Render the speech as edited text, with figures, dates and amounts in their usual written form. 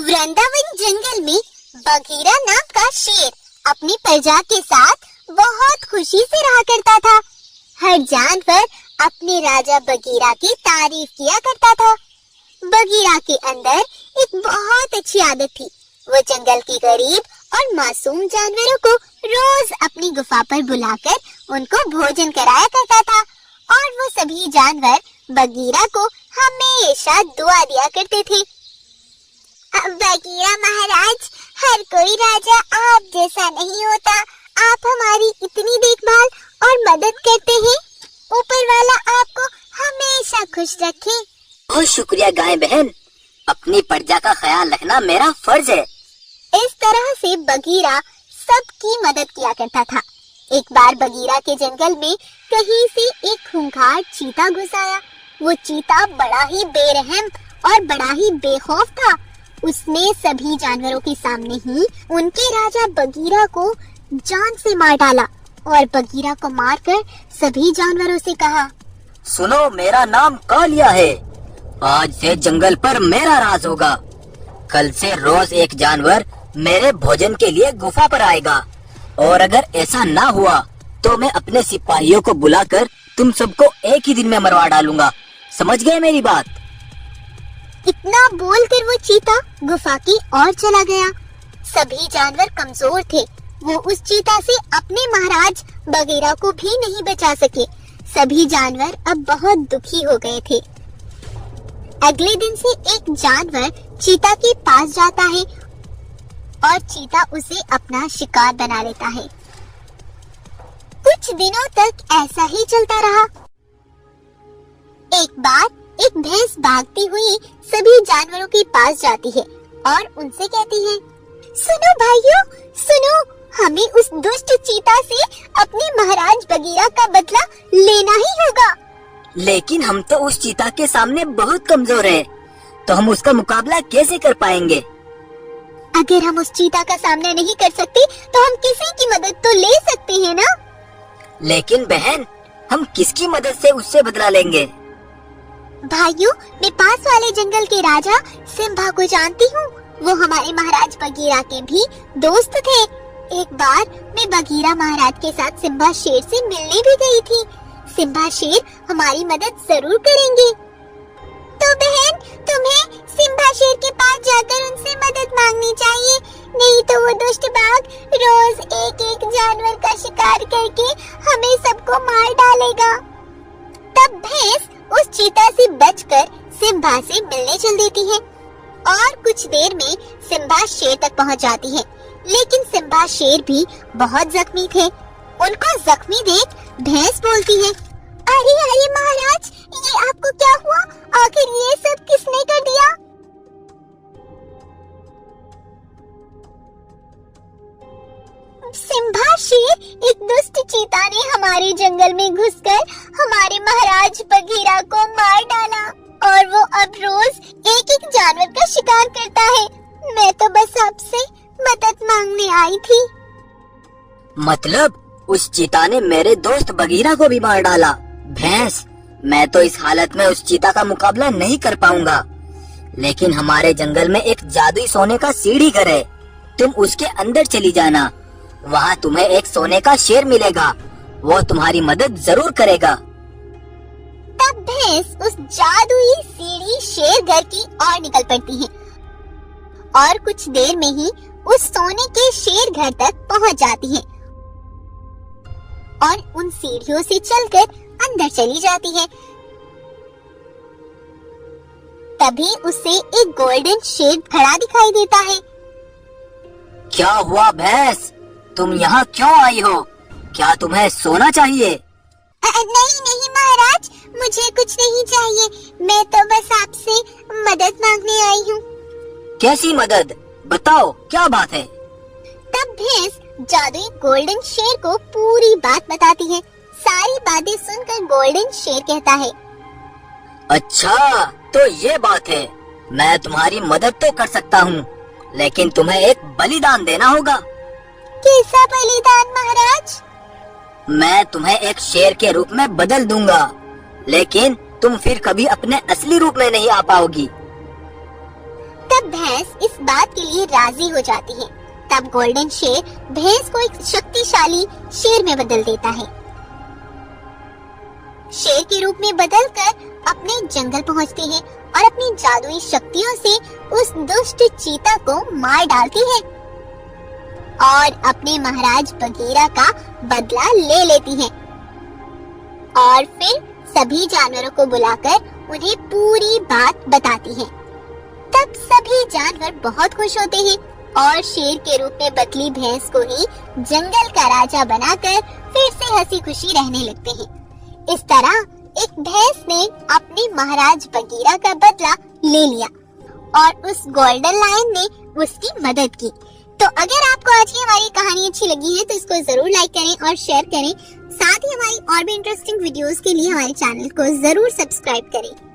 वृंदावन जंगल में बगीरा नाम का शेर अपनी प्रजा के साथ बहुत खुशी से रहा करता था। हर जानवर अपने राजा बगीरा की तारीफ किया करता था। बगीरा के अंदर एक बहुत अच्छी आदत थी। वो जंगल के गरीब और मासूम जानवरों को रोज अपनी गुफा पर बुलाकर उनको भोजन कराया करता था और वो सभी जानवर बगीरा को हमेशा दुआ दिया करते थे। बगीरा महाराज, हर कोई राजा आप जैसा नहीं होता। आप हमारी इतनी देखभाल और मदद करते हैं। ऊपर वाला आपको हमेशा खुश रखे। बहुत शुक्रिया गाय बहन, अपनी प्रजा का ख्याल रखना मेरा फर्ज है। इस तरह से बगीरा सबकी मदद किया करता था। एक बार बगीरा के जंगल में कहीं से एक खूंखार चीता घुस आया। वो चीता बड़ा ही बेरहम और बड़ा ही बेखौफ था। उसने सभी जानवरों के सामने ही उनके राजा बगीरा को जान से मार डाला और बगीरा को मारकर सभी जानवरों से कहा, सुनो, मेरा नाम कालिया है। आज से जंगल पर मेरा राज होगा। कल से रोज एक जानवर मेरे भोजन के लिए गुफा पर आएगा और अगर ऐसा ना हुआ तो मैं अपने सिपाहियों को बुलाकर तुम सबको एक ही दिन में मरवा डालूंगा। समझ गए मेरी बात? इतना बोलकर वो चीता गुफा की ओर चला गया। सभी जानवर कमजोर थे। वो उस चीता से अपने महाराज बगीरा को भी नहीं बचा सके। सभी जानवर अब बहुत दुखी हो गए थे। अगले दिन से एक जानवर चीता के पास जाता है और चीता उसे अपना शिकार बना लेता है। कुछ दिनों तक ऐसा ही चलता रहा। एक बार एक भैंस भागती हुई सभी जानवरों के पास जाती है और उनसे कहती है, सुनो भाइयों, सुनो, हमें उस दुष्ट चीता से अपने महाराज बगीरा का बदला लेना ही होगा। लेकिन हम तो उस चीता के सामने बहुत कमजोर हैं, तो हम उसका मुकाबला कैसे कर पाएंगे? अगर हम उस चीता का सामना नहीं कर सकते तो हम किसी की मदद तो ले सकते हैं ना? लेकिन बहन, हम किसकी मदद से उससे बदला लेंगे? भाइयों, मैं पास वाले जंगल के राजा सिम्बा को जानती हूँ। वो हमारे महाराज बगीरा के भी दोस्त थे। एक बार मैं बगीरा महाराज के साथ सिम्बा शेर से मिलने भी गई थी। सिम्बा शेर हमारी मदद जरूर करेंगे। तो बहन, तुम्हें सिम्बा शेर के पास जाकर उनसे मदद मांगनी चाहिए, नहीं तो वो दुष्ट बाघ रोज एक एक जानवर का शिकार करके हमें सबको मार डालेगा। तब भैंस उस चीता से बचकर सिम्बा से मिलने चल देती है और कुछ देर में सिम्बा शेर तक पहुंच जाती है। लेकिन सिम्बा शेर भी बहुत जख्मी थे। उनको जख्मी देख भैंस बोलती है, अरे अरे महाराज, ये आपको क्या हुआ? आखिर ये सब किसने कर दिया? सिम्बा शेर, एक दुष्ट चीता ने हमारे जंगल में घुसकर हमारे महाराज बगीरा को मार डाला और वो अब रोज एक एक जानवर का शिकार करता है। मैं तो बस आपसे मदद मांगने आई थी। मतलब उस चीता ने मेरे दोस्त बगीरा को भी मार डाला? भैंस, मैं तो इस हालत में उस चीता का मुकाबला नहीं कर पाऊंगा। लेकिन हमारे जंगल में एक जादुई सोने का सीढ़ी घर है, तुम उसके अंदर चली जाना। वहाँ तुम्हें एक सोने का शेर मिलेगा, वो तुम्हारी मदद जरूर करेगा। तब भैंस उस जादुई सीढ़ी शेर घर की ओर निकल पड़ती है और कुछ देर में ही उस सोने के शेर घर तक पहुँच जाती है और उन सीढ़ियों से चलकर अंदर चली जाती है। तभी उसे एक गोल्डन शेर खड़ा दिखाई देता है। क्या हुआ भैंस, तुम यहाँ क्यों आई हो? क्या तुम्हें सोना चाहिए? नहीं नहीं महाराज, मुझे कुछ नहीं चाहिए। मैं तो बस आपसे मदद मांगने आई हूँ। कैसी मदद? बताओ, क्या बात है? तब भैंस जादुई गोल्डन शेर को पूरी बात बताती है। सारी बातें सुनकर गोल्डन शेर कहता है, अच्छा तो ये बात है। मैं तुम्हारी मदद तो कर सकता हूँ, लेकिन तुम्हें एक बलिदान देना होगा। कैसा बलिदान महाराज? मैं तुम्हें एक शेर के रूप में बदल दूंगा, लेकिन तुम फिर कभी अपने असली रूप में नहीं आ पाओगी। तब भैंस इस बात के लिए राजी हो जाती है। तब गोल्डन शेर भैंस को एक शक्तिशाली शेर में बदल देता है। शेर के रूप में बदलकर अपने जंगल पहुंचते हैं और अपनी जादुई शक्तियों से उस दुष्ट चीता को मार डालती है और अपने महाराज बगीरा का बदला ले लेती है। और फिर सभी जानवरों को बुलाकर उन्हें पूरी बात बताती है। तब सभी जानवर बहुत खुश होते हैं और शेर के रूप में बदली भैंस को ही जंगल का राजा बनाकर फिर से हंसी खुशी रहने लगते हैं। इस तरह एक भैंस ने अपने महाराज बगीरा का बदला ले लिया और उस गोल्डन लायन ने उसकी मदद की। तो अगर आपको आज की हमारी कहानी अच्छी लगी है तो इसको जरूर लाइक करें और शेयर करें। साथ ही हमारी और भी इंटरेस्टिंग वीडियोस के लिए हमारे चैनल को जरूर सब्सक्राइब करें।